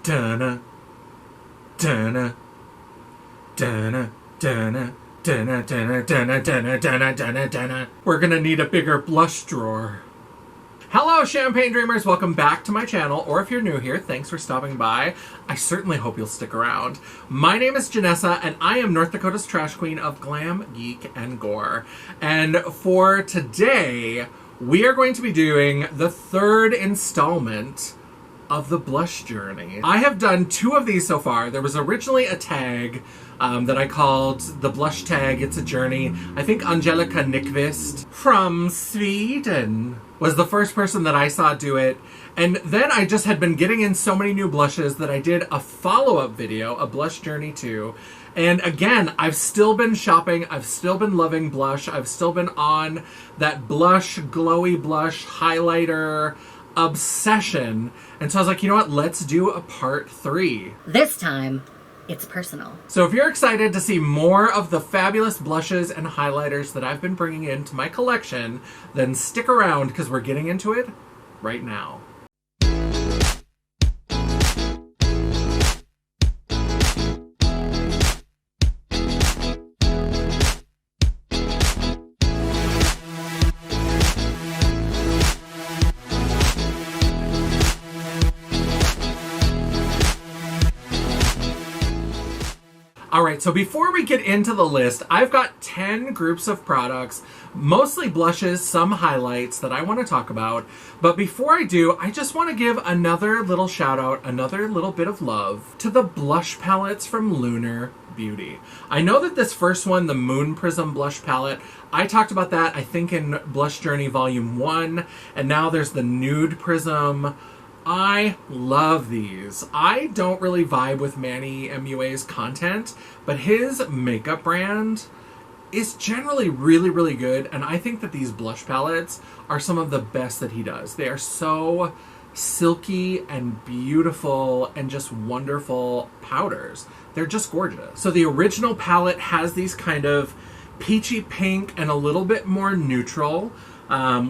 Dun-na, dun-na, dun-na, dun-na, dun-na, dun-na, dun-na, dun-na, dun-na, dun-na, dun-na. We're gonna need a bigger blush drawer. Hello, Champagne Dreamers! Welcome back to my channel, or if you're new here, thanks for stopping by. I certainly hope you'll stick around. My name is Janessa, and I am North Dakota's trash queen of glam, geek, and gore. And for today, we are going to be doing the third installment of the blush journey. I have done 2 of these so far. There was originally a tag that I called the blush tag, It's a Journey. I think Angelica Nyqvist from Sweden was the first person that I saw do it. And then I just had been getting in so many new blushes that I did a follow-up video, a blush journey 2. And again, I've still been shopping. I've still been loving blush. I've still been on that blush, glowy blush, highlighter obsession. And so I was like, you know what? Let's do a part 3. This time, it's personal. So if you're excited to see more of the fabulous blushes and highlighters that I've been bringing into my collection, then stick around because we're getting into it right now. Alright, so before we get into the list, I've got 10 groups of products, mostly blushes, some highlights that I want to talk about. But before I do, I just want to give another little shout out, another little bit of love to the blush palettes from Lunar Beauty. I know that this first one, the Moon Prism blush palette, I talked about that, I think, in Blush Journey Volume 1, and now there's the Nude Prism. I love these. I don't really vibe with Manny MUA's content, but his makeup brand is generally really, really good, and I think that these blush palettes are some of the best that he does. They are so silky and beautiful and just wonderful powders. They're just gorgeous. So the original palette has these kind of peachy pink and a little bit more neutral.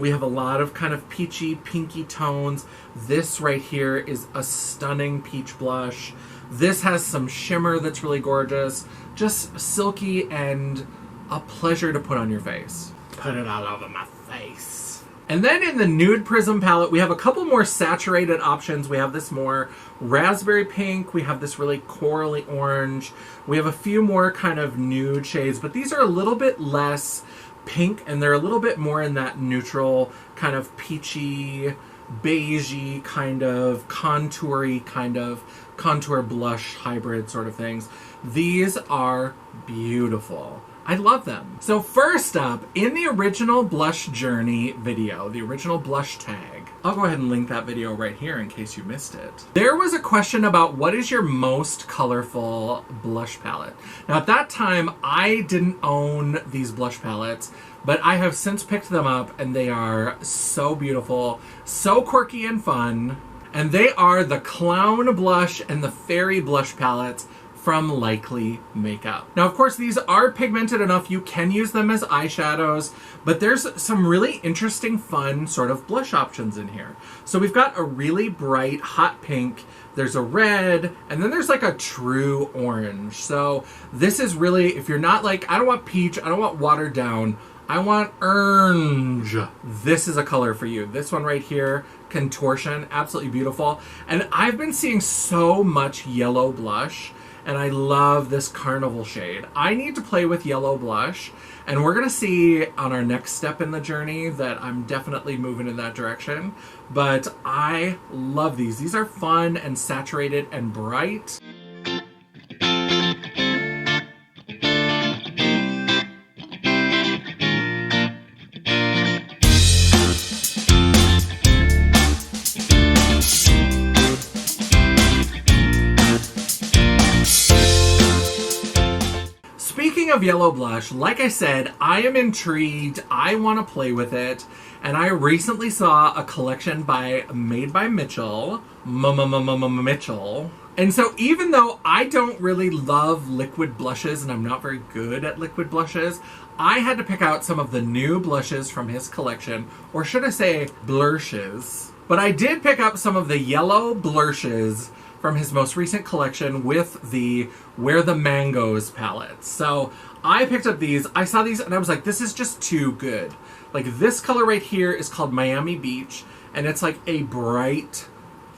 We have a lot of kind of peachy, pinky tones. This right here is a stunning peach blush. This has some shimmer that's really gorgeous. Just silky and a pleasure to put on your face. Put it all over my face. And then in the Nude Prism palette, we have a couple more saturated options. We have this more raspberry pink. We have this really corally orange. We have a few more kind of nude shades, but these are a little bit less pink, and they're a little bit more in that neutral kind of peachy, beigey kind of contoury kind of contour blush hybrid sort of things. These are beautiful. I love them. So first up, in the original Blush Journey video, the original blush tag, I'll go ahead and link that video right here in case you missed it. There was a question about what is your most colorful blush palette. Now at that time, I didn't own these blush palettes, but I have since picked them up and they are so beautiful, so quirky and fun. And they are the Clown Blush and the Fairy Blush palettes from Likely Makeup. Now, of course, these are pigmented enough you can use them as eyeshadows, but there's some really interesting, fun sort of blush options in here. So we've got a really bright hot pink, there's a red, and then there's like a true orange. So this is really, if you're not like, I don't want peach, I don't want watered down, I want orange. This is a color for you. This one right here, Contortion, absolutely beautiful. And I've been seeing so much yellow blush, and I love this Carnival shade. I need to play with yellow blush, and we're gonna see on our next step in the journey that I'm definitely moving in that direction. But I love these. These are fun and saturated and bright. Speaking of yellow blush, like I said, I am intrigued. I want to play with it. And I recently saw a collection made by Mitchell. Mitchell. And so even though I don't really love liquid blushes and I'm not very good at liquid blushes, I had to pick out some of the new blushes from his collection, or should I say blushes. But I did pick up some of the yellow blushes from his most recent collection with the Where the Mangoes palette. So I picked up these. I saw these and I was like, this is just too good. Like, this color right here is called Miami Beach, and it's like a bright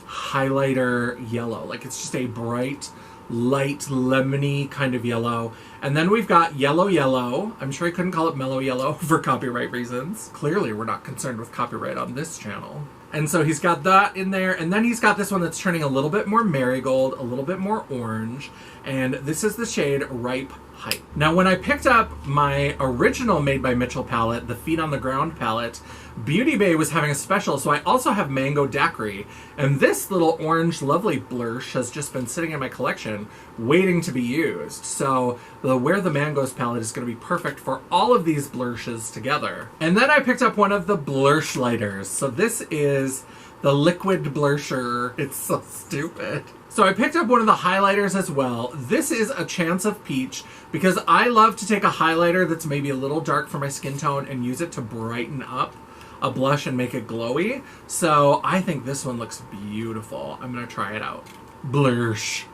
highlighter yellow. Like, it's just a bright, light, lemony kind of yellow. And then we've got Yellow Yellow. I'm sure I couldn't call it Mellow Yellow for copyright reasons. Clearly, we're not concerned with copyright on this channel. And so he's got that in there. And then he's got this one that's turning a little bit more marigold, a little bit more orange. And this is the shade Ripe Hype. Now, when I picked up my original Made by Mitchell palette, the Feet on the Ground palette, Beauty Bay was having a special, so I also have Mango Daiquiri. And this little orange lovely blush has just been sitting in my collection, waiting to be used. So the Where the Mangoes palette is going to be perfect for all of these blushes together. And then I picked up one of the blush lighters. So this is the Liquid Blusher. It's so stupid. So I picked up one of the highlighters as well. This is a Chance of Peach because I love to take a highlighter that's maybe a little dark for my skin tone and use it to brighten up a blush and make it glowy. So I think this one looks beautiful. I'm gonna try it out. Blush.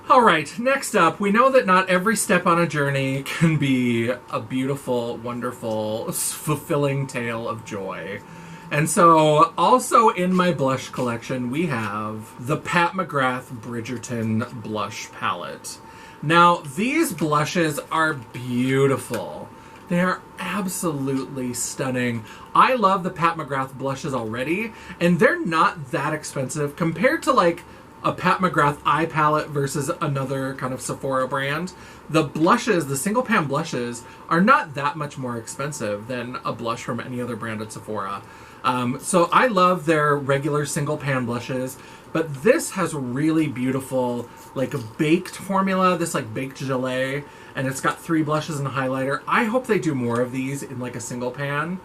Alright, next up, we know that not every step on a journey can be a beautiful, wonderful, fulfilling tale of joy. And so, also in my blush collection, we have the Pat McGrath Bridgerton Blush Palette. Now, these blushes are beautiful. They are absolutely stunning. I love the Pat McGrath blushes already, and they're not that expensive compared to, like, a Pat McGrath eye palette versus another kind of Sephora brand. The blushes, the single pan blushes, are not that much more expensive than a blush from any other brand at Sephora. So I love their regular single pan blushes, but this has really beautiful, like, a baked formula, this like baked gelée, and it's got 3 blushes and a highlighter. I hope they do more of these in like a single pan.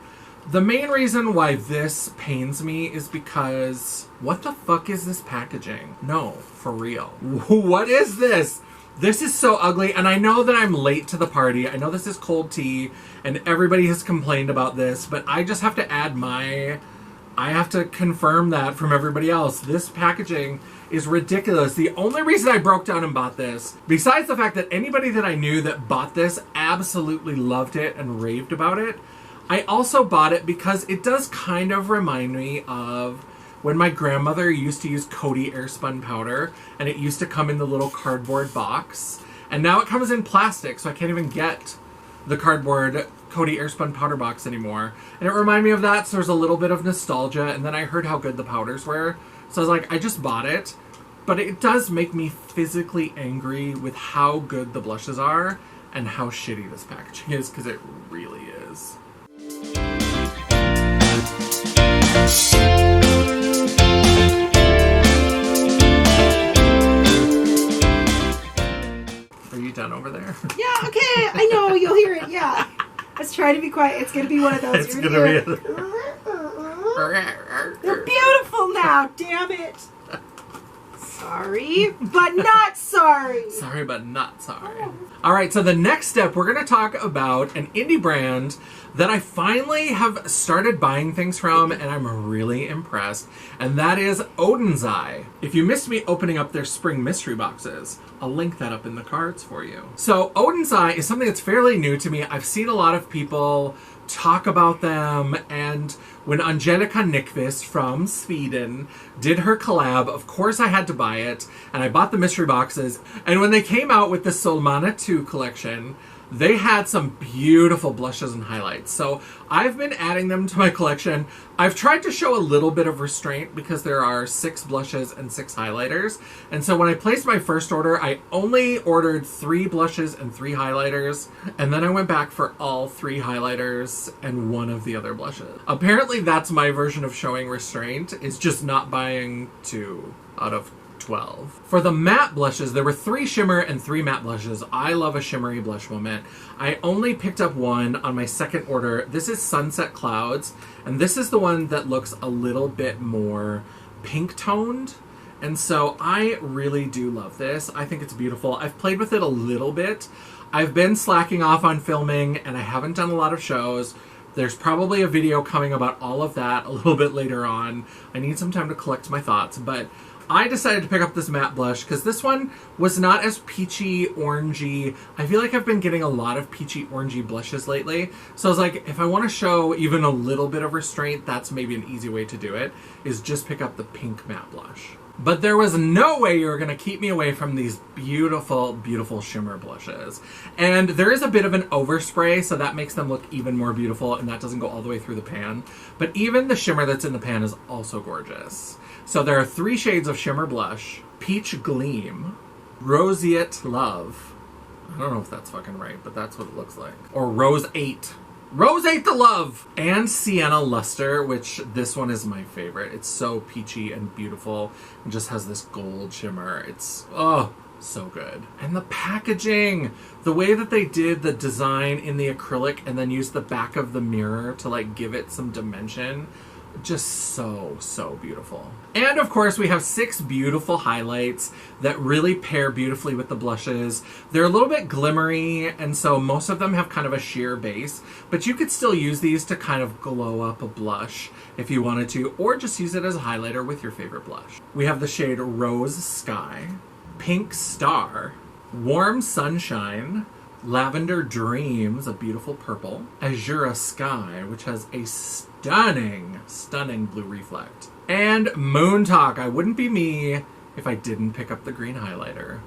The main reason why this pains me is because, what the fuck is this packaging? No, for real. What is this? This is so ugly, and I know that I'm late to the party. I know this is cold tea, and everybody has complained about this, but I just have to add I have to confirm that from everybody else. This packaging is ridiculous. The only reason I broke down and bought this, besides the fact that anybody that I knew that bought this absolutely loved it and raved about it, I also bought it because it does kind of remind me of when my grandmother used to use Coty Airspun powder, and it used to come in the little cardboard box. And now it comes in plastic, so I can't even get the cardboard Coty Airspun powder box anymore. And it reminded me of that, so there's a little bit of nostalgia, and then I heard how good the powders were. So I was like, I just bought it. But it does make me physically angry with how good the blushes are and how shitty this packaging is, because it really is. Are you done over there? Yeah, okay, I know, you'll hear it, yeah. Let's try to be quiet. It's going to be one of those. It's going to be... They're beautiful now, damn it. Sorry, but not sorry. Sorry, but not sorry. All right, so the next step, we're going to talk about an indie brand that I finally have started buying things from, and I'm really impressed, and that is Odin's Eye. If you missed me opening up their spring mystery boxes, I'll link that up in the cards for you. So Odin's Eye is something that's fairly new to me. I've seen a lot of people talk about them, and when Angelica Nyqvist from Sweden did her collab, of course I had to buy it, and I bought the mystery boxes. And when they came out with the Solmana 2 collection, they had some beautiful blushes and highlights. So I've been adding them to my collection. I've tried to show a little bit of restraint because there are 6 blushes and 6 highlighters. And so when I placed my first order, I only ordered 3 blushes and 3 highlighters. And then I went back for all 3 highlighters and 1 of the other blushes. Apparently that's my version of showing restraint, is just not buying 2 out of 12. For the matte blushes, there were 3 shimmer and 3 matte blushes. I love a shimmery blush moment. I only picked up one on my second order. This is Sunset Clouds, and this is the one that looks a little bit more pink toned. And so I really do love this. I think it's beautiful. I've played with it a little bit. I've been slacking off on filming, and I haven't done a lot of shows. There's probably a video coming about all of that a little bit later on. I need some time to collect my thoughts, but I decided to pick up this matte blush because this one was not as peachy, orangey. I feel like I've been getting a lot of peachy, orangey blushes lately. So I was like, if I want to show even a little bit of restraint, that's maybe an easy way to do it, is just pick up the pink matte blush. But there was no way you were going to keep me away from these beautiful, beautiful shimmer blushes. And there is a bit of an overspray, so that makes them look even more beautiful, and that doesn't go all the way through the pan. But even the shimmer that's in the pan is also gorgeous. So there are 3 shades of shimmer blush: Peach Gleam, Roseate Love. I don't know if that's fucking right, but that's what it looks like. Or Rose 8. Rose 8 the Love! And Sienna Luster, which this one is my favorite. It's so peachy and beautiful and just has this gold shimmer. It's, oh, so good. And the packaging! The way that they did the design in the acrylic and then used the back of the mirror to like give it some dimension. Just so, so beautiful. And of course we have 6 beautiful highlights that really pair beautifully with the blushes. They're a little bit glimmery, and so most of them have kind of a sheer base, but you could still use these to kind of glow up a blush if you wanted to, or just use it as a highlighter with your favorite blush. We have the shade Rose Sky, Pink Star, Warm Sunshine, Lavender Dreams, a beautiful purple, Azura Sky, which has a stunning, stunning blue reflect, and Moon Talk. I wouldn't be me if I didn't pick up the green highlighter.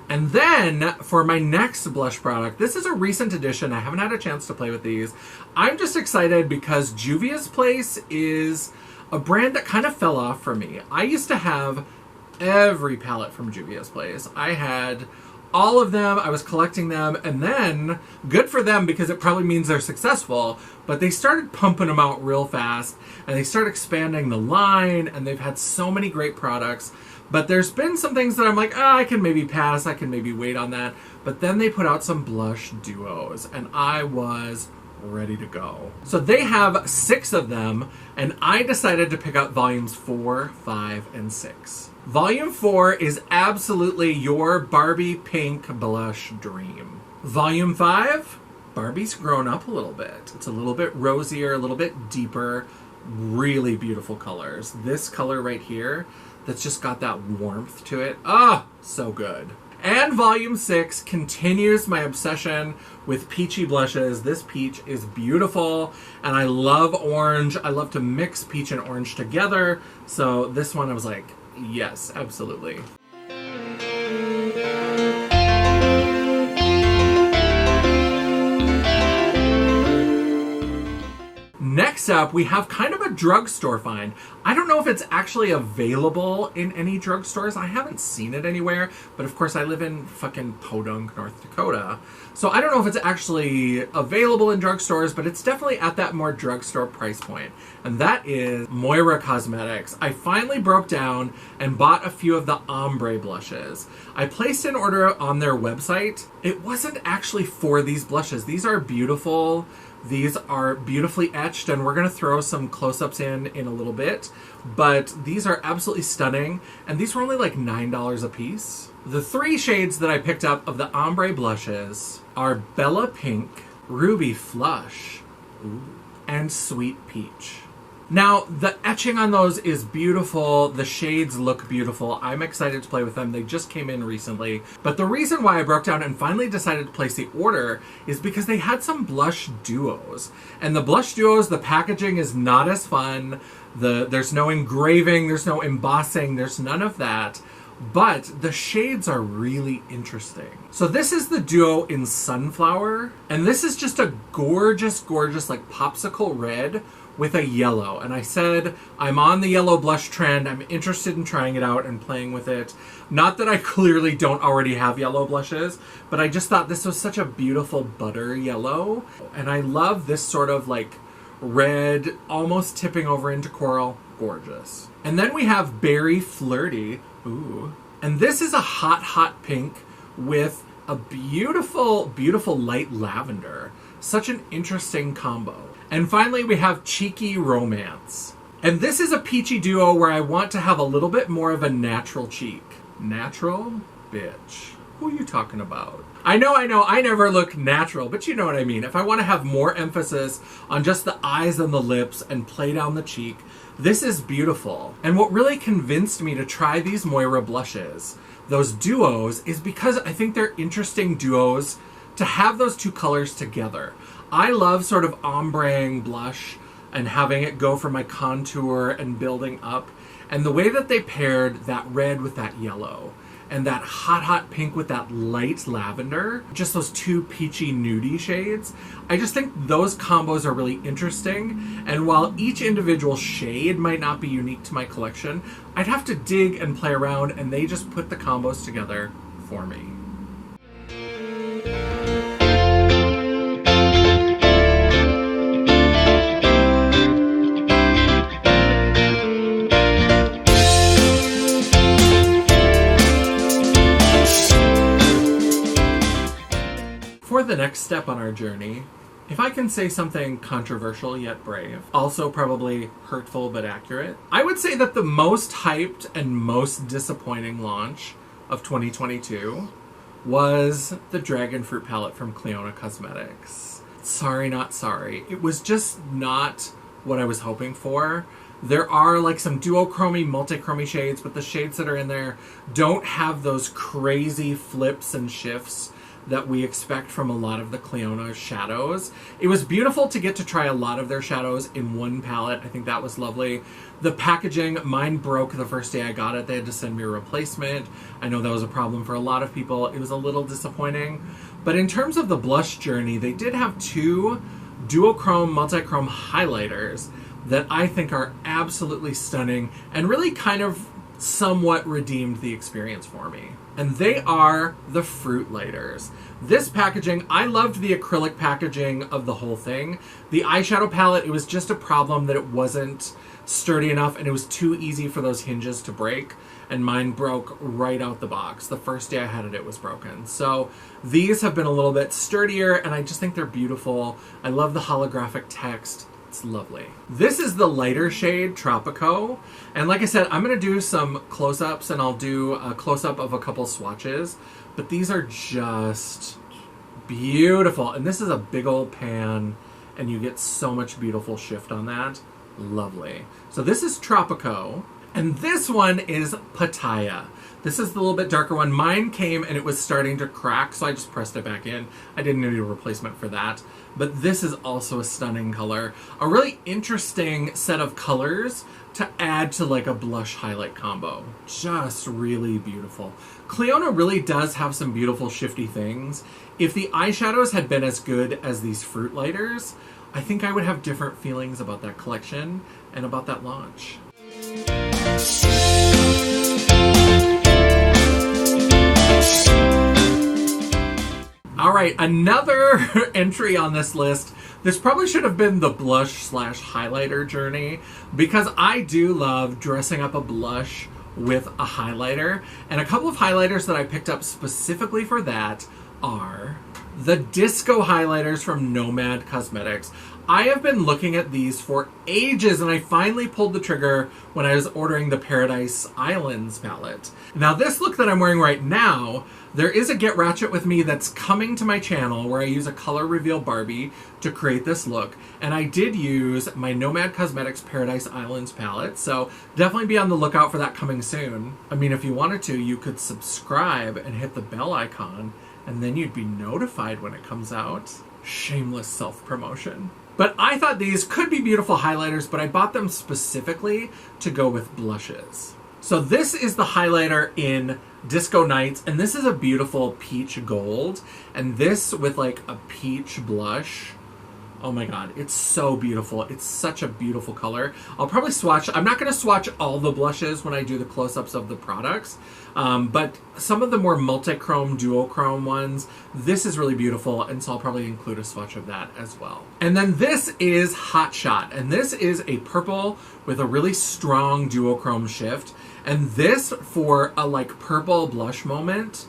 And then, for my next blush product, this is a recent addition. I haven't had a chance to play with these. I'm just excited because Juvia's Place is a brand that kind of fell off for me. I used to have every palette from Juvia's Place. I had all of them. I was collecting them. And then, good for them because it probably means they're successful, but they started pumping them out real fast, and they started expanding the line, and they've had so many great products. But there's been some things that I'm like, I can maybe pass, I can maybe wait on that. But then they put out some blush duos, and I was ready to go. So they have 6 of them, and I decided to pick up volumes 4, 5, and 6. Volume 4 is absolutely your Barbie pink blush dream. Volume 5, Barbie's grown up a little bit. It's a little bit rosier, a little bit deeper, really beautiful colors. This color right here, that's just got that warmth to it. Ah, so good. And Volume 6 continues my obsession with peachy blushes. This peach is beautiful, and I love orange. I love to mix peach and orange together. So this one I was like, yes, absolutely. Next up, we have kind of a drugstore find. I don't know if it's actually available in any drugstores. I haven't seen it anywhere, but of course I live in fucking Podunk, North Dakota. So I don't know if it's actually available in drugstores, but it's definitely at that more drugstore price point. And that is Moira Cosmetics. I finally broke down and bought a few of the Ombre Blushes. I placed an order on their website. It wasn't actually for these blushes. These are beautiful. These are beautifully etched, and we're going to throw some close-ups in a little bit. But these are absolutely stunning, and these were only like $9 a piece. The 3 shades that I picked up of the Ombre Blushes are Bella Pink, Ruby Flush, and Sweet Peach. Now, the etching on those is beautiful. The shades look beautiful. I'm excited to play with them. They just came in recently. But the reason why I broke down and finally decided to place the order is because they had some blush duos. And the blush duos, the packaging is not as fun. There's no engraving, there's no embossing, there's none of that. But the shades are really interesting. So this is the duo in Sunflower. And this is just a gorgeous, gorgeous like popsicle red with a yellow. And I said, I'm on the yellow blush trend. I'm interested in trying it out and playing with it. Not that I clearly don't already have yellow blushes, but I just thought this was such a beautiful butter yellow. And I love this sort of like red, almost tipping over into coral. Gorgeous. And then we have Berry Flirty. Ooh. And this is a hot, hot pink with a beautiful, beautiful light lavender. Such an interesting combo. And finally, we have Cheeky Romance. And this is a peachy duo where I want to have a little bit more of a natural cheek. Natural? Bitch. Who are you talking about? I know, I never look natural, but you know what I mean. If I want to have more emphasis on just the eyes and the lips and play down the cheek, this is beautiful. And what really convinced me to try these Moira blushes, those duos, is because I think they're interesting duos to have those two colors together. I love sort of ombreing blush and having it go for my contour and building up. And the way that they paired that red with that yellow and that hot, hot pink with that light lavender, just those two peachy nudie shades, I just think those combos are really interesting. And while each individual shade might not be unique to my collection, I'd have to dig and play around, and they just put the combos together for me. For the next step on our journey, if I can say something controversial yet brave, also probably hurtful but accurate, I would say that the most hyped and most disappointing launch of 2022 was the Dragon Fruit palette from Clionadh Cosmetics. Sorry, not sorry. It was just not what I was hoping for. There are like some duochromy, multichromy shades, but the shades that are in there don't have those crazy flips and shifts that we expect from a lot of the Clionadh shadows. It was beautiful to get to try a lot of their shadows in one palette. I think that was lovely. The packaging, mine broke the first day I got it. They had to send me a replacement. I know that was a problem for a lot of people. It was a little disappointing. But in terms of the blush journey, they did have two duochrome, multichrome highlighters that I think are absolutely stunning and really kind of somewhat redeemed the experience for me. And they are the Fruit Lighters. This packaging, I loved the acrylic packaging of the whole thing. The eyeshadow palette, it was just a problem that it wasn't sturdy enough and it was too easy for those hinges to break. And mine broke right out the box. The first day I had it, it was broken. So these have been a little bit sturdier and I just think they're beautiful. I love the holographic text. It's lovely. This is the lighter shade Tropico. And like I said, I'm going to do some close-ups and I'll do a close-up of a couple swatches. But these are just beautiful. And this is a big old pan and you get so much beautiful shift on that. Lovely. So this is Tropico. And this one is Pattaya. This is the little bit darker one. Mine came and it was starting to crack, so I just pressed it back in. I didn't need a replacement for that. But this is also a stunning color. A really interesting set of colors to add to like a blush highlight combo. Just really beautiful. Clionadh really does have some beautiful shifty things. If the eyeshadows had been as good as these Fruit Lighters, I think I would have different feelings about that collection and about that launch. All right, another entry on this list. This probably should have been the blush/highlighter journey because I do love dressing up a blush with a highlighter. And a couple of highlighters that I picked up specifically for that are the Disco highlighters from Nomad Cosmetics. I have been looking at these for ages, and I finally pulled the trigger when I was ordering the Paradise Islands palette. Now, this look that I'm wearing right now, there is a Get Ratchet With Me that's coming to my channel where I use a color reveal Barbie to create this look. And I did use my Nomad Cosmetics Paradise Islands palette, so definitely be on the lookout for that coming soon. I mean, if you wanted to, you could subscribe and hit the bell icon, and then you'd be notified when it comes out. Shameless self-promotion. But I thought these could be beautiful highlighters, but I bought them specifically to go with blushes. So this is the highlighter in Disco Nights, and this is a beautiful peach gold, and this with like a peach blush. Oh my god, it's so beautiful. It's such a beautiful color. I'll probably swatch. I'm not going to swatch all the blushes when I do the close-ups of the products, but some of the more multi-chrome, duochrome ones, this is really beautiful, and so I'll probably include a swatch of that as well. And then this is Hot Shot, and this is a purple with a really strong duochrome shift, and this for a like purple blush moment.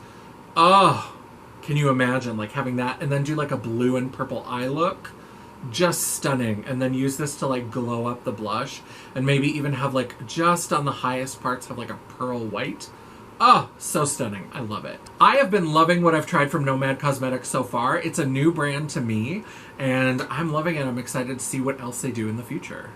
Oh, can you imagine like having that and then do like a blue and purple eye look? Just stunning. And then use this to like glow up the blush and maybe even have like just on the highest parts have like a pearl white. Oh, so stunning. I love it. I have been loving what I've tried from Nomad Cosmetics so far. It's a new brand to me and I'm loving it. I'm excited to see what else they do in the future.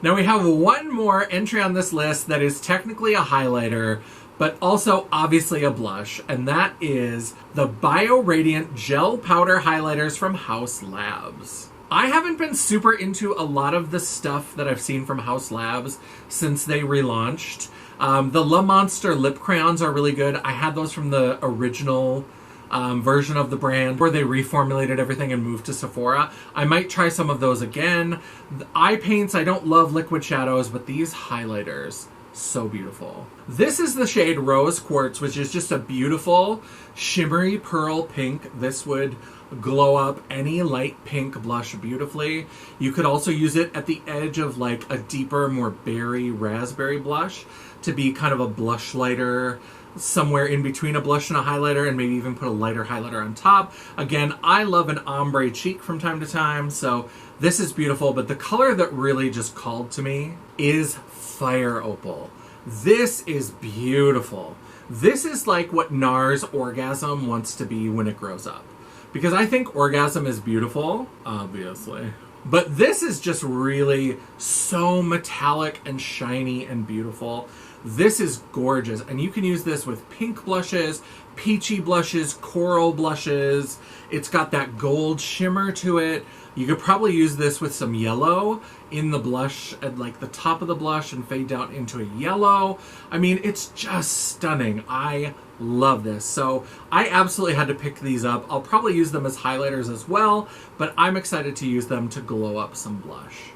Now we have one more entry on this list that is technically a highlighter, but also obviously a blush, and that is the Bio Radiant Gel Powder Highlighters from Haus Labs. I haven't been super into a lot of the stuff that I've seen from Haus Labs since they relaunched. The Le Monster lip crayons are really good. I had those from the original version of the brand where they reformulated everything and moved to Sephora. I might try some of those again. The eye paints, I don't love liquid shadows, but these highlighters, so beautiful. This is the shade Rose Quartz, which is just a beautiful shimmery pearl pink. This would glow up any light pink blush beautifully. You could also use it at the edge of like a deeper, more berry raspberry blush to be kind of a blush lighter, somewhere in between a blush and a highlighter, and maybe even put a lighter highlighter on top. Again, I love an ombre cheek from time to time, so this is beautiful, but the color that really just called to me is Fire Opal. This is beautiful. This is like what NARS Orgasm wants to be when it grows up. Because I think Orgasm is beautiful, obviously. But this is just really so metallic and shiny and beautiful. This is gorgeous, and you can use this with pink blushes, peachy blushes, coral blushes. It's got that gold shimmer to it. You could probably use this with some yellow in the blush at like the top of the blush and fade down into a yellow. I mean, it's just stunning. I love this. So I absolutely had to pick these up. I'll probably use them as highlighters as well, but I'm excited to use them to glow up some blush.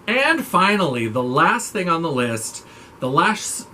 And finally, the last thing on the list, the last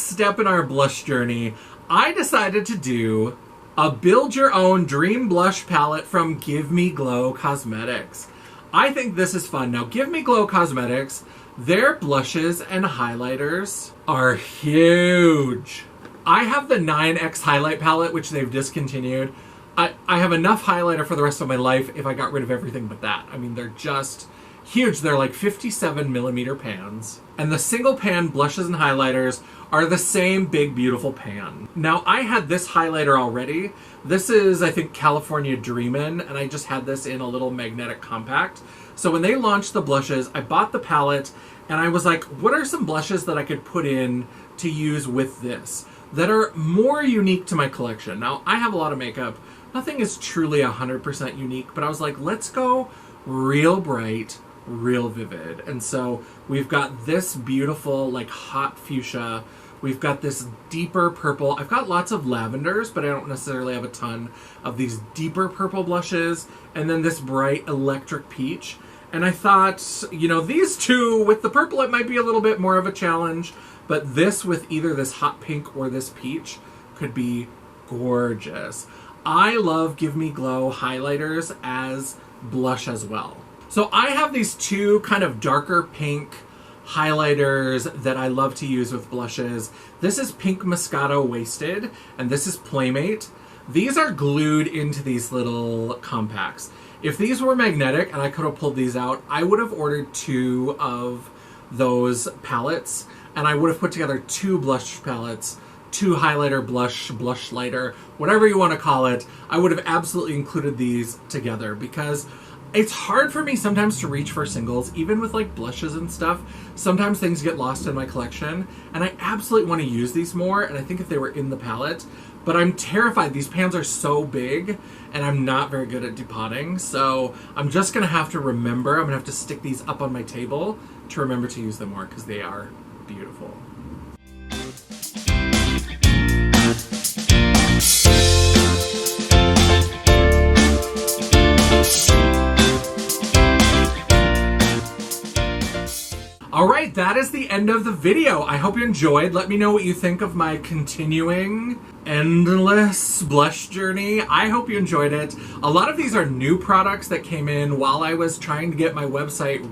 step in our blush journey, I decided to do a build your own dream blush palette from Give Me Glow Cosmetics. I think this is fun. Now, Give Me Glow Cosmetics, their blushes and highlighters are huge. I have the 9X highlight palette, which they've discontinued. I have enough highlighter for the rest of my life if I got rid of everything but that. I mean, they're just huge. They're like 57 millimeter pans. And the single pan blushes and highlighters are the same big, beautiful pan. Now, I had this highlighter already. This is, I think, California Dreamin', and I just had this in a little magnetic compact. So when they launched the blushes, I bought the palette, and I was like, what are some blushes that I could put in to use with this that are more unique to my collection? Now, I have a lot of makeup. Nothing is truly 100% unique, but I was like, let's go real bright, real vivid. And so we've got this beautiful, like, hot fuchsia. We've got this deeper purple. I've got lots of lavenders, but I don't necessarily have a ton of these deeper purple blushes. And then this bright electric peach. And I thought, you know, these two with the purple, it might be a little bit more of a challenge. But this with either this hot pink or this peach could be gorgeous. I love Give Me Glow highlighters as blush as well. So I have these two kind of darker pink highlighters that I love to use with blushes. This is Pink Moscato Wasted, and this is Playmate. These are glued into these little compacts. If these were magnetic and I could have pulled these out, I would have ordered 2 of those palettes, and I would have put together 2 blush palettes, 2 highlighter, blush lighter, whatever you want to call it. I would have absolutely included these together because it's hard for me sometimes to reach for singles, even with like blushes and stuff. Sometimes things get lost in my collection, and I absolutely want to use these more, and I think if they were in the palette, but I'm terrified. These pans are so big, and I'm not very good at depotting, so I'm just going to have to remember. I'm going to have to stick these up on my table to remember to use them more, because they are beautiful. Alright, that is the end of the video. I hope you enjoyed. Let me know what you think of my continuing endless blush journey. I hope you enjoyed it. A lot of these are new products that came in while I was trying to get my website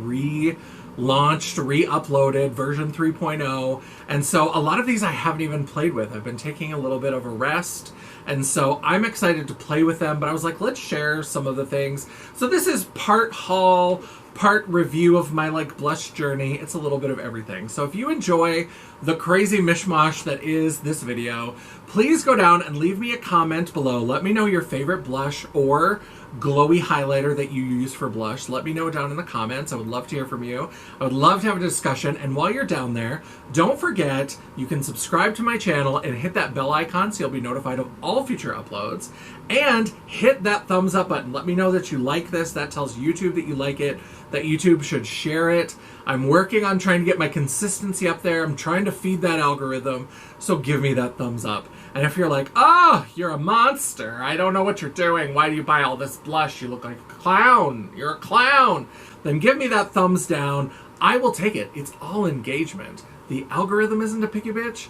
relaunched, re-uploaded, version 3.0. And so a lot of these I haven't even played with. I've been taking a little bit of a rest. And so I'm excited to play with them, but I was like, let's share some of the things. So this is part haul, part review of my like blush journey. It's a little bit of everything. So if you enjoy the crazy mishmash that is this video, please go down and leave me a comment below. Let me know your favorite blush or glowy highlighter that you use for blush. Let me know down in the comments. I would love to hear from you. I would love to have a discussion. And while you're down there, don't forget you can subscribe to my channel and hit that bell icon so you'll be notified of all future uploads. And hit that thumbs up button. Let me know that you like this. That tells YouTube that you like it, that YouTube should share it. I'm working on trying to get my consistency up there. I'm trying to feed that algorithm. So give me that thumbs up. And if you're like, oh, you're a monster, I don't know what you're doing, why do you buy all this blush, you look like a clown, you're a clown, then give me that thumbs down. I will take it. It's all engagement. The algorithm isn't a picky bitch,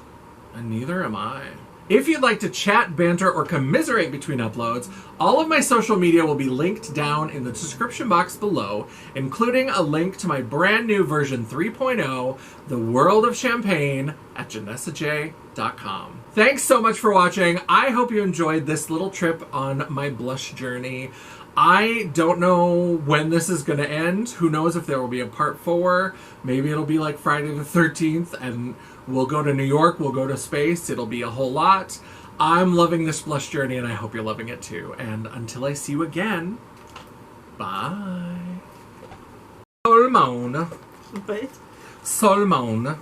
and neither am I. If you'd like to chat, banter, or commiserate between uploads, all of my social media will be linked down in the description box below, including a link to my brand new version 3.0, The World of Champagne, at janessaj.com. Thanks so much for watching. I hope you enjoyed this little trip on my blush journey. I don't know when this is going to end. Who knows if there will be a part 4. Maybe it'll be like Friday the 13th and we'll go to New York, we'll go to space. It'll be a whole lot. I'm loving this blush journey and I hope you're loving it too. And until I see you again, bye. Solmon. But Solmon.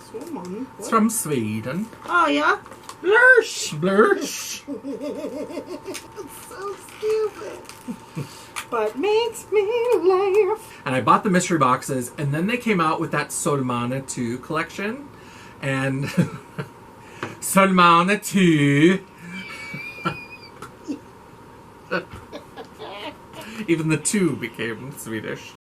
Solmon. It's from Sweden. Oh yeah. Blush. Blush. It's so stupid. But makes me laugh. And I bought the mystery boxes, and then they came out with that Solmana 2 collection. And Solmana 2. Even the 2 became Swedish.